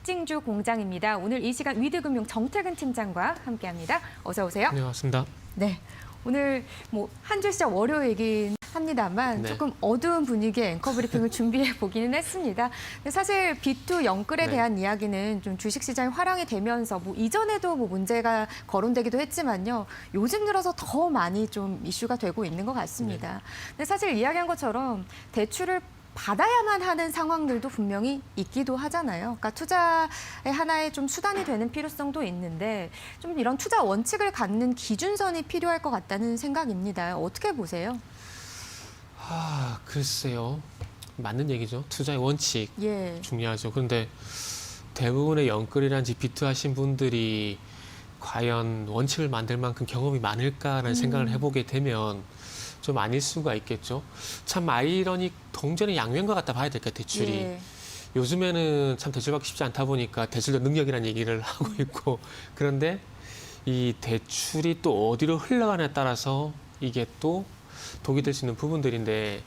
빅징주 공장입니다. 오늘 이 시간 위드금융 정태근 팀장과 함께합니다. 어서 오세요. 네, 맞습니다. 네, 오늘 한 주 시작 월요일이긴 합니다만 네. 조금 어두운 분위기의 앵커 브리핑을 준비해 보기는 했습니다. 근데 사실 B2 영끌에 네. 대한 이야기는 좀 주식시장이 화랑이 되면서 이전에도 문제가 거론되기도 했지만요. 요즘 들어서 더 많이 좀 이슈가 되고 있는 것 같습니다. 네. 근데 사실 이야기한 것처럼 대출을 받아야만 하는 상황들도 분명히 있기도 하잖아요. 그러니까 투자의 하나의 좀 수단이 되는 필요성도 있는데 좀 이런 투자 원칙을 갖는 기준선이 필요할 것 같다는 생각입니다. 어떻게 보세요? 글쎄요. 맞는 얘기죠. 투자의 원칙 예. 중요하죠. 그런데 대부분의 영끌이란지 비트 하신 분들이 과연 원칙을 만들 만큼 경험이 많을까라는 생각을 해보게 되면 좀 아닐 수가 있겠죠. 참 아이러닉 동전의 양면과 같다 봐야 될 것 같아요, 대출이. 예. 요즘에는 참 대출받기 쉽지 않다 보니까 대출도 능력이라는 얘기를 하고 있고 그런데 이 대출이 또 어디로 흘러가냐에 따라서 이게 또 독이 될 수 있는 부분들인데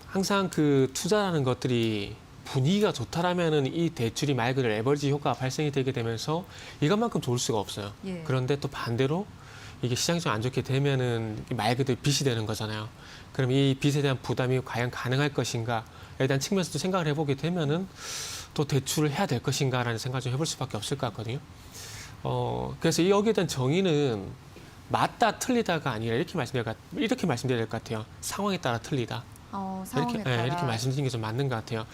항상 그 투자라는 것들이 분위기가 좋다라면은 이 대출이 말 그대로 레버리지 효과가 발생이 되게 되면서 이것만큼 좋을 수가 없어요. 예. 그런데 또 반대로 이게 시장이 좀 안 좋게 되면은 말 그대로 빚이 되는 거잖아요. 그럼 이 빚에 대한 부담이 과연 가능할 것인가에 대한 측면에서도 생각을 해보게 되면은 또 대출을 해야 될 것인가라는 생각을 좀 해볼 수밖에 없을 것 같거든요. 그래서 여기에 대한 정의는 맞다 틀리다가 아니라 이렇게 말씀드려야 될 것 같아요. 상황에 따라 틀리다. 상황에 따라. 이렇게 말씀드리는 게 좀 맞는 것 같아요.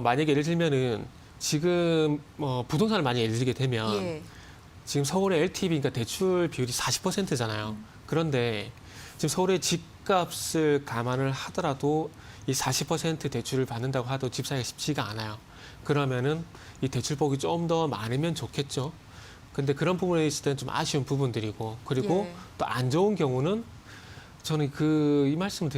만약에 예를 들면은 지금 부동산을 많이 예를 들게 되면 예. 지금 서울의 LTV, 그러니까 대출 비율이 40%잖아요. 그런데 지금 서울의 집값을 감안을 하더라도 이 40% 대출을 받는다고 하도 집 사기가 쉽지가 않아요. 그러면은 이 대출폭이 좀 더 많으면 좋겠죠. 근데 그런 부분에 있을 때는 좀 아쉬운 부분들이고 그리고 예. 또 안 좋은 경우는 저는 이 말씀을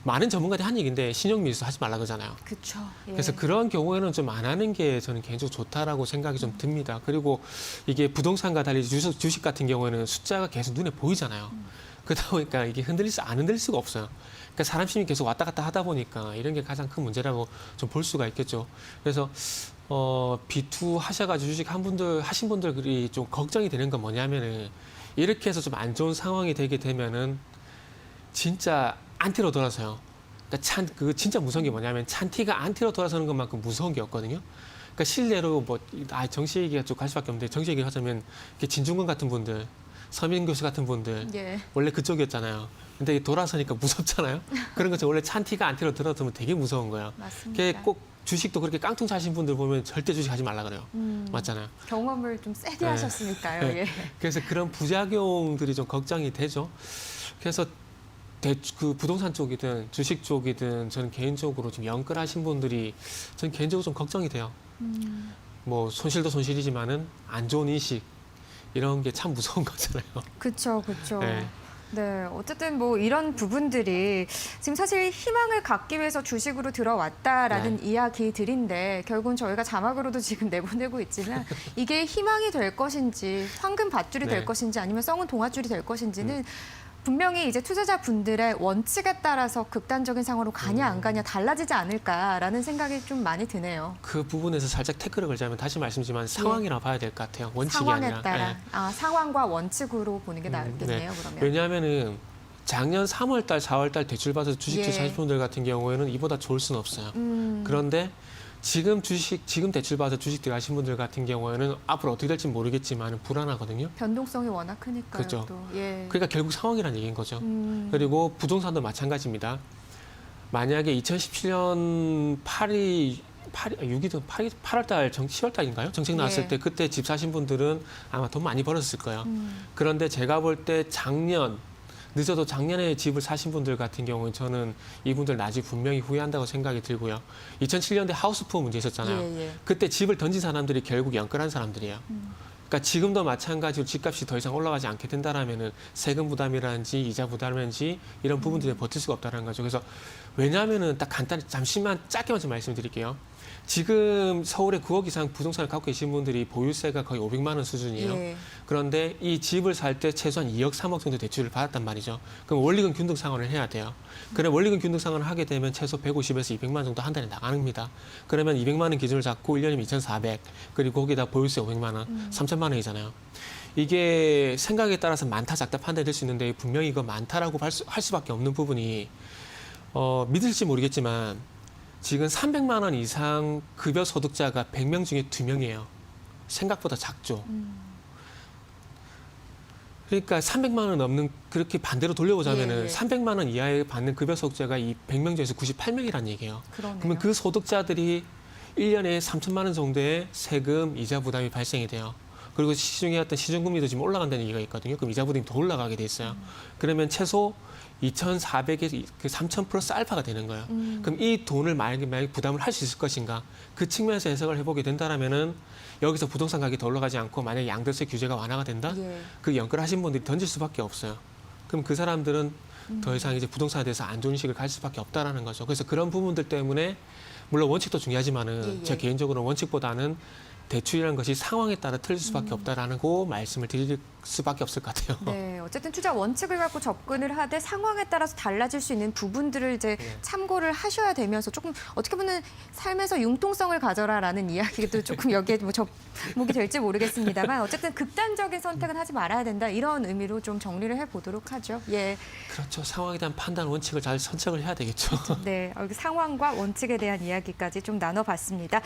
많은 전문가들이 한 얘기인데 신용밀수 하지 말라 그러잖아요. 그렇죠. 예. 그래서 그런 경우에는 좀 안 하는 게 저는 개인적으로 좋다라고 생각이 좀 듭니다. 그리고 이게 부동산과 달리 주식 같은 경우에는 숫자가 계속 눈에 보이잖아요. 그러다 보니까 이게 안 흔들릴 수가 없어요. 그러니까 사람 심리 계속 왔다 갔다 하다 보니까 이런 게 가장 큰 문제라고 좀 볼 수가 있겠죠. 그래서 B2 하셔가지고 주식 하신 분들이 좀 걱정이 되는 건 뭐냐면은 이렇게 해서 좀 안 좋은 상황이 되게 되면은 진짜 안티로 돌아서요. 그러니까 진짜 무서운 게 뭐냐면 찬티가 안티로 돌아서는 것만큼 무서운 게 없거든요. 그러니까 실례로 정치 얘기가 좀 갈 수밖에 없는데 정치 얘기를 하자면 진중권 같은 분들, 서민 교수 같은 분들 예. 원래 그쪽이었잖아요. 근데 돌아서니까 무섭잖아요. 그런 것처럼 원래 찬티가 안티로 들어서면 되게 무서운 거예요. 맞습니다. 그게 꼭 주식도 그렇게 깡통 차신 분들 보면 절대 주식하지 말라 그래요. 맞잖아요. 경험을 좀 세게 네. 하셨으니까요. 네. 예. 그래서 그런 부작용들이 좀 걱정이 되죠. 그래서 그 부동산 쪽이든 주식 쪽이든 저는 개인적으로 지금 영끌하신 분들이 저는 개인적으로 좀 걱정이 돼요. 손실도 손실이지만은 안 좋은 인식 이런 게 참 무서운 거잖아요. 그렇죠, 그렇죠. 네. 네, 어쨌든 이런 부분들이 지금 사실 희망을 갖기 위해서 주식으로 들어왔다라는 이야기들인데 결국은 저희가 자막으로도 지금 내보내고 있지만 이게 희망이 될 것인지 황금 밧줄이 될 네. 것인지 아니면 썩은 동아줄이 될 것인지는 분명히 이제 투자자분들의 원칙에 따라서 극단적인 상황으로 가냐 안 가냐 달라지지 않을까라는 생각이 좀 많이 드네요. 그 부분에서 살짝 태클을 걸자면 다시 말씀드리지만 상황이라 봐야 될 것 같아요. 원칙이 상황에 아니라. 따라 네. 상황과 원칙으로 보는 게 나겠네요. 그러면. 왜냐하면은 작년 3월달, 4월달 대출 받아서 주식 예. 투자하신 분들 같은 경우에는 이보다 좋을 수는 없어요. 그런데 지금 대출 받아서 주식 들어가신 분들 같은 경우에는 앞으로 어떻게 될지 모르겠지만 불안하거든요. 변동성이 워낙 크니까요. 그렇죠. 또. 예. 그러니까 결국 상황이라는 얘기인 거죠. 그리고 부동산도 마찬가지입니다. 만약에 2017년 8월달, 10월달인가요? 정책 나왔을 예. 때 그때 집 사신 분들은 아마 돈 많이 벌었을 거예요. 그런데 제가 볼 때 늦어도 작년에 집을 사신 분들 같은 경우는 저는 이분들 나중에 분명히 후회한다고 생각이 들고요. 2007년대 하우스푸어 문제 있었잖아요. 예. 그때 집을 던진 사람들이 결국 영끌한 사람들이에요. 그러니까 지금도 마찬가지로 집값이 더 이상 올라가지 않게 된다라면은 세금 부담이라든지 이자 부담이라든지 이런 부분들에 버틸 수가 없다는 거죠. 그래서 왜냐하면은 딱 간단히 잠시만 짧게만 좀 말씀드릴게요. 지금 서울에 9억 이상 부동산을 갖고 계신 분들이 보유세가 거의 500만 원 수준이에요. 예. 그런데 이 집을 살 때 최소한 2억, 3억 정도 대출을 받았단 말이죠. 그럼 원리금 균등 상환을 해야 돼요. 그래 원리금 균등 상환을 하게 되면 최소 150에서 200만 원 정도 한 달에 나갑니다. 그러면 200만 원 기준을 잡고 1년이면 2,400, 그리고 거기다 보유세 500만 원, 3천만 원이잖아요. 이게 생각에 따라서 많다 작다 판단될 수 있는데 분명히 이거 많다라고 할 수밖에 없는 부분이 믿을지 모르겠지만 지금 300만 원 이상 급여 소득자가 100명 중에 2명이에요. 생각보다 작죠. 그러니까 300만 원 넘는, 그렇게 반대로 돌려보자면은 예. 300만 원 이하에 받는 급여 소득자가 이 100명 중에서 98명이라는 얘기예요. 그러네요. 그러면 그 소득자들이 1년에 3천만 원 정도의 세금, 이자 부담이 발생이 돼요. 그리고 시중에 어떤 시중금리도 지금 올라간다는 얘기가 있거든요. 그럼 이자 부담이 더 올라가게 돼 있어요. 그러면 최소 2,400에서 3,000 플러스 알파가 되는 거예요. 그럼 이 돈을 만약에 부담을 할 수 있을 것인가? 그 측면에서 해석을 해보게 된다라면은 여기서 부동산 가격이 더 올라가지 않고 만약에 양도세 규제가 완화가 된다? 예. 그 연끌하신 분들이 던질 수밖에 없어요. 그럼 그 사람들은 더 이상 이제 부동산에 대해서 안 좋은 인식을 가질 수밖에 없다라는 거죠. 그래서 그런 부분들 때문에 물론 원칙도 중요하지만은 예. 제 개인적으로는 원칙보다는 대출이라는 것이 상황에 따라 틀릴 수밖에 없다라는 거 말씀을 드릴 수밖에 없을 것 같아요. 네, 어쨌든 투자 원칙을 갖고 접근을 하되 상황에 따라서 달라질 수 있는 부분들을 이제 네. 참고를 하셔야 되면서 조금 어떻게 보면 삶에서 융통성을 가져라라는 이야기도 조금 여기에 뭐 접목이 될지 모르겠습니다만 어쨌든 극단적인 선택은 하지 말아야 된다 이런 의미로 좀 정리를 해보도록 하죠. 예, 그렇죠. 상황에 대한 판단 원칙을 잘 선택을 해야 되겠죠. 네, 상황과 원칙에 대한 이야기까지 좀 나눠봤습니다.